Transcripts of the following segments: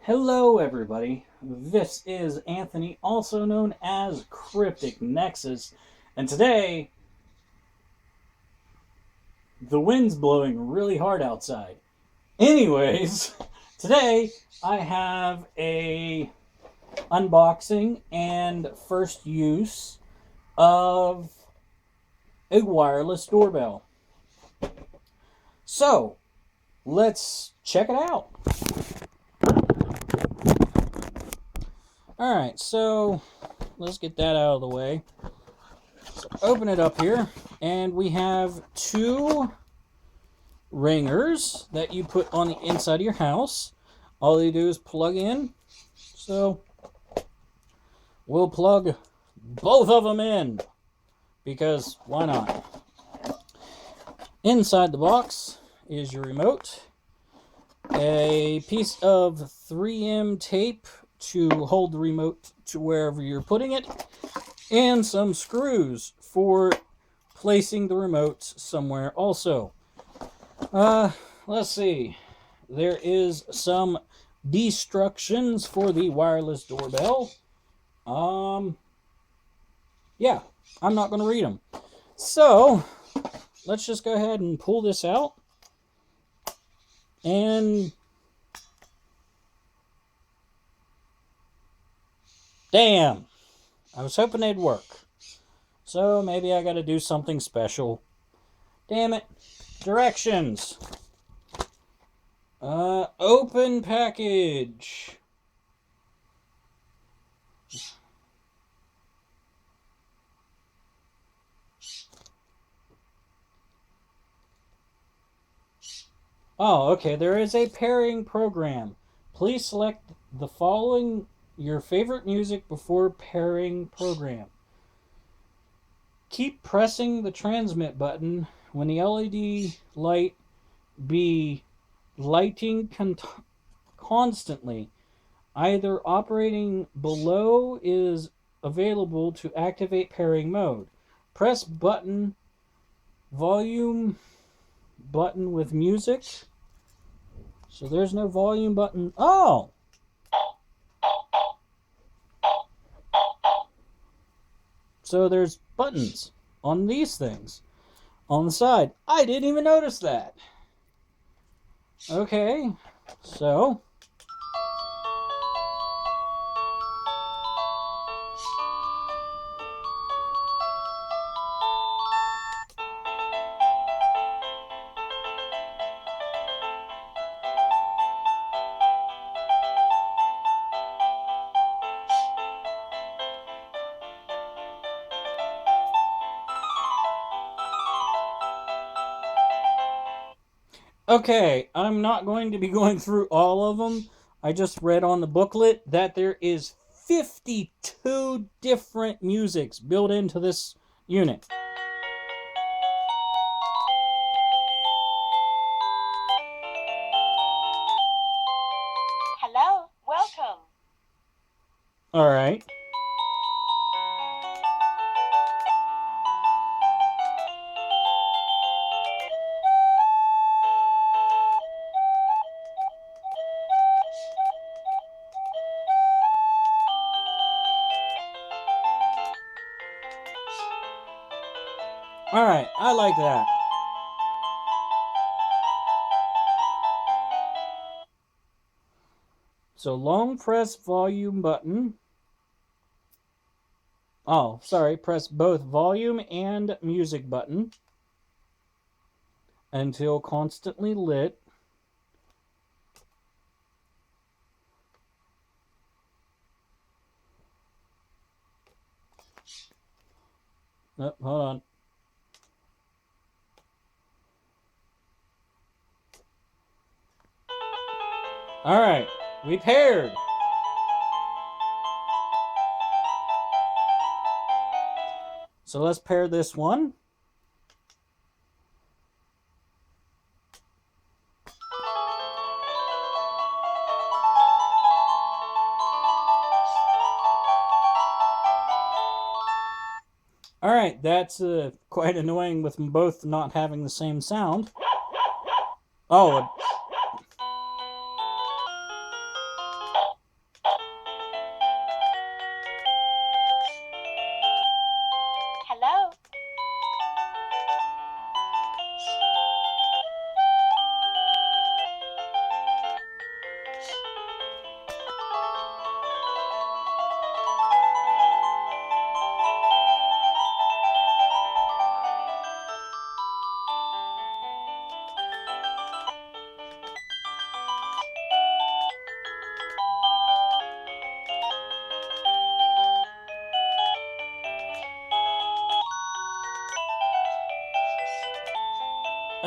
Hello, everybody. This is Anthony, also known as KrypticNexus, and today the wind's blowing really hard outside. Anyways, today I have a unboxing and first use of a wireless doorbell. So, let's check it out. Alright, so let's get that out of the way. So open it up here, and we have two ringers that you put on the inside of your house. All you do is plug in. So we'll plug both of them in, because why not? Inside the box is your remote, a piece of 3M tape to hold the remote to wherever you're putting it, and some screws for placing the remote somewhere also. Let's see. There is some instructions for the wireless doorbell. Yeah, I'm not going to read them. So, let's just go ahead and pull this out. And damn, I was hoping they'd work. So maybe I got to do something special. Damn it. Directions. Open package. Oh, okay. There is a pairing program. Please select the following your favorite music before pairing program. Keep pressing the transmit button when the LED light be lighting constantly. Either operating below is available to activate pairing mode. Press button volume button with music. So there's no volume button. Oh! So there's buttons on these things on the side. I didn't even notice that. Okay, so okay, I'm not going to be going through all of them. I just read on the booklet that there is 52 different musics built into this unit. Hello, welcome. All right. All right, I like that. So long press volume button. Oh, sorry, press both volume and music button until constantly lit. Oh, hold on. All right, we paired. So let's pair this one. All right, that's quite annoying with them both not having the same sound. Oh.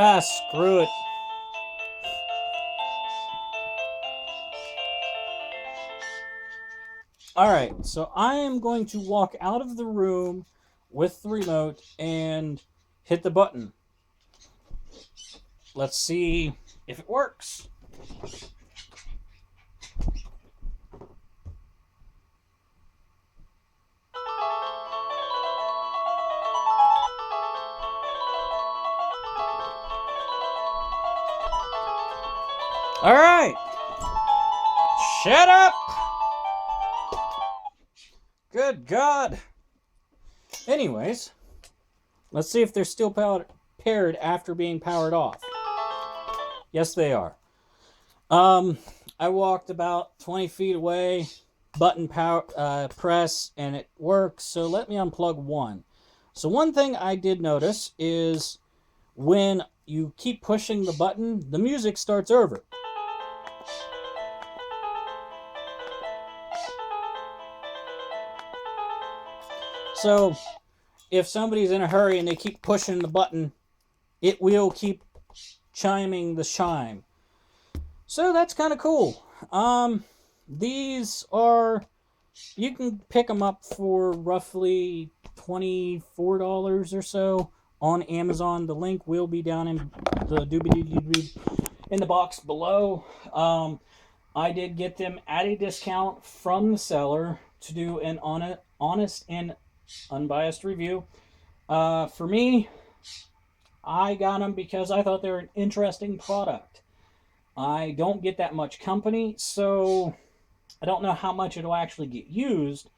Ah, screw it. Alright, so I am going to walk out of the room with the remote and hit the button. Let's see if it works. Alright. Shut up! Good God. Anyways, let's see if they're still paired after being powered off. Yes, they are. I walked about 20 feet away, button press, and it works. So let me unplug one. So one thing I did notice is when you keep pushing the button, the music starts over. So if somebody's in a hurry and they keep pushing the button, it will keep chiming the chime. So that's kind of cool. These are, you can pick them up for roughly $24 or so on Amazon. The link will be down in the box below. I did get them at a discount from the seller to do an honest and unbiased review. For me, I got them because I thought they were an interesting product. I don't get that much company, so I don't know how much it'll actually get used,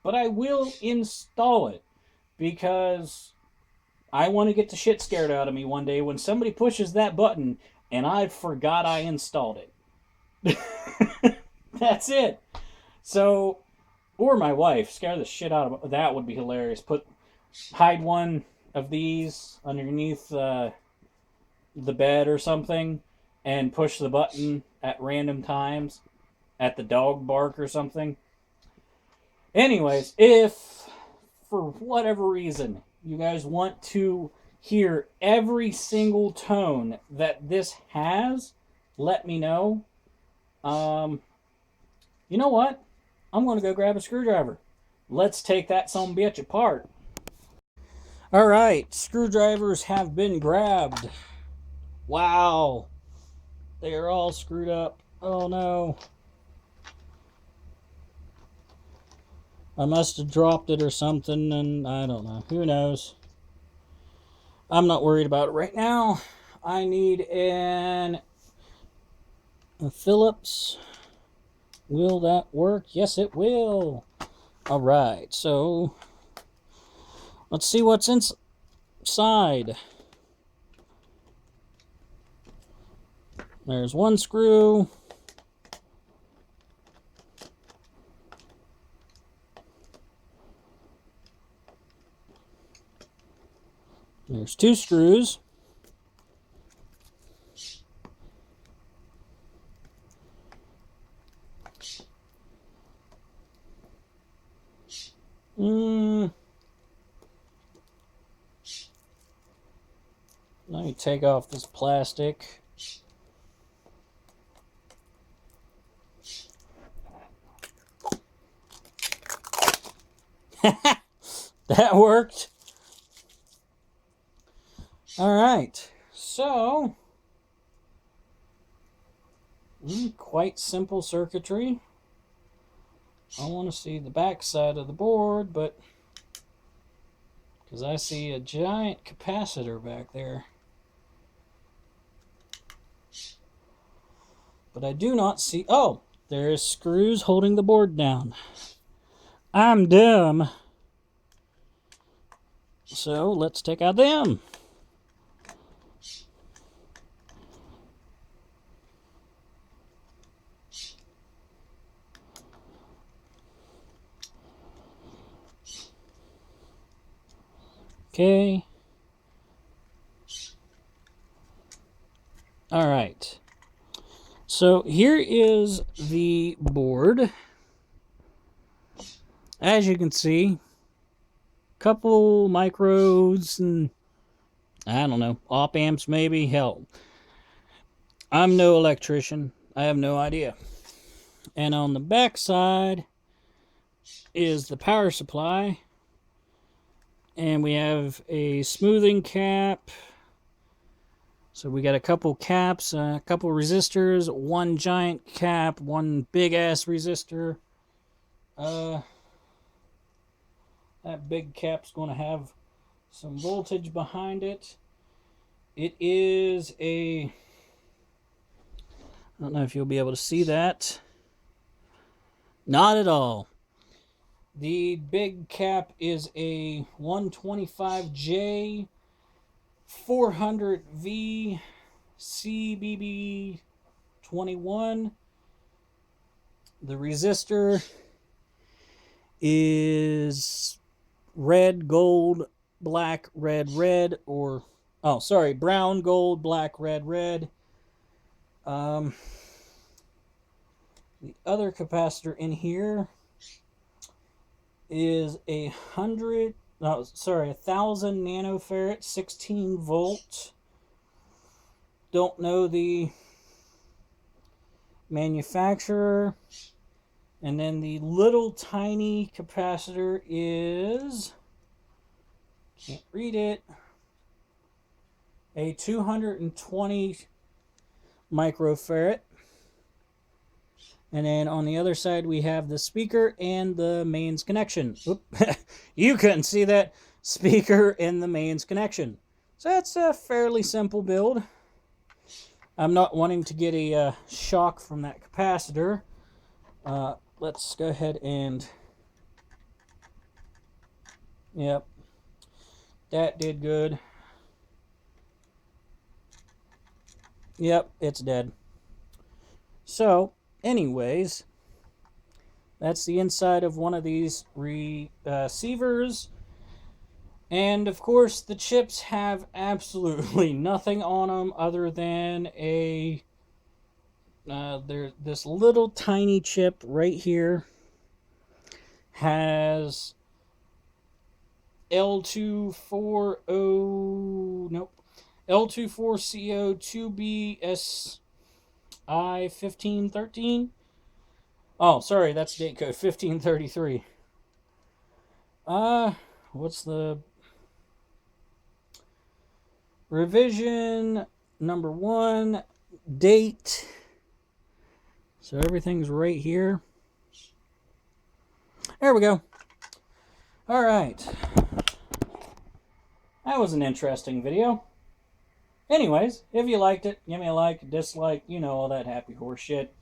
but I will install it because I want to get the shit scared out of me one day when somebody pushes that button and I forgot I installed it. That's it. So, or my wife, scare the shit out of that would be hilarious. Hide one of these underneath the bed or something and push the button at random times at the dog bark or something. Anyways, if for whatever reason you guys want to hear every single tone that this has, let me know. You know what? I'm going to go grab a screwdriver. Let's take that sumbitch apart. Alright, screwdrivers have been grabbed. Wow. They are all screwed up. Oh no. I must have dropped it or something, and I don't know. Who knows? I'm not worried about it right now. I need a Phillips. Will that work? Yes, it will. Alright, so let's see what's inside. There's one screw. There's two screws. Let me take off this plastic. That worked. Alright, so quite simple circuitry. I want to see the back side of the board, but because I see a giant capacitor back there. But I do not see... Oh, there's screws holding the board down. I'm dumb. So let's take out them. Okay. All right. So here is the board. As you can see, couple micros and I don't know, op amps maybe. Hell, I'm no electrician. I have no idea. And on the back side is the power supply. And we have a smoothing cap. So we got a couple caps, a couple resistors, one giant cap, one big ass resistor. That big cap's going to have some voltage behind it. It is a, I don't know if you'll be able to see that. Not at all. The big cap is a 125J 400V CBB21. The resistor is red, gold, black, red, red, or, oh, sorry, brown, gold, black, red, red. The other capacitor in here is 1,000 nanofarad, 16 volt. Don't know the manufacturer. And then the little tiny capacitor is, can't read it, a 220 microfarad. And then on the other side, we have the speaker and the mains connection. Oop. You couldn't see that. Speaker and the mains connection. So that's a fairly simple build. I'm not wanting to get a shock from that capacitor. Let's go ahead and... Yep. That did good. Yep, it's dead. So, anyways, that's the inside of one of these receivers. And of course, the chips have absolutely nothing on them other than a this little tiny chip right here has L24CO2BSI1513. Oh, sorry, that's date code 1533. What's the revision number 1 date? So everything's right here. There we go. All right. That was an interesting video. Anyways, if you liked it, give me a like, dislike, you know, all that happy horse shit.